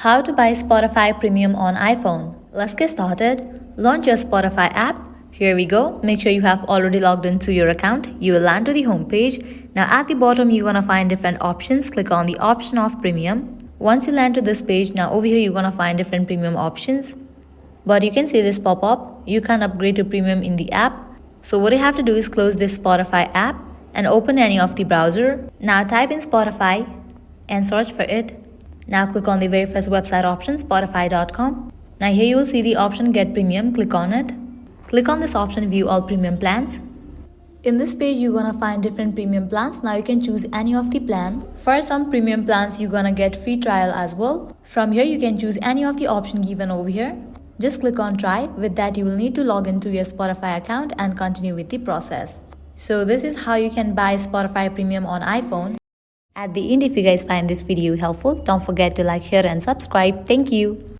How to buy Spotify Premium on iPhone. Let's get started. Launch your Spotify app. Here we go. Make sure you have already logged into your account. You will land to the home page. Now at the bottom, you're gonna find different options. Click on the option of Premium. Once you land to this page, now over here, you're gonna find different premium options. But you can see this pop up. You can upgrade to Premium in the app. So what you have to do is close this Spotify app and open any of the browser. Now type in Spotify and search for it. Now click on the very first website option, spotify.com. Now here you will see the option Get Premium. Click on it. Click on this option View All Premium Plans. In this page, you're gonna find different premium plans. Now you can choose any of the plan. For some premium plans, you're gonna get free trial as well. From here, you can choose any of the option given over here. Just click on Try. With that, you will need to log into your Spotify account and continue with the process. So this is how you can buy Spotify Premium on iPhone. At the end, if you guys find this video helpful, don't forget to like, share and subscribe. Thank you.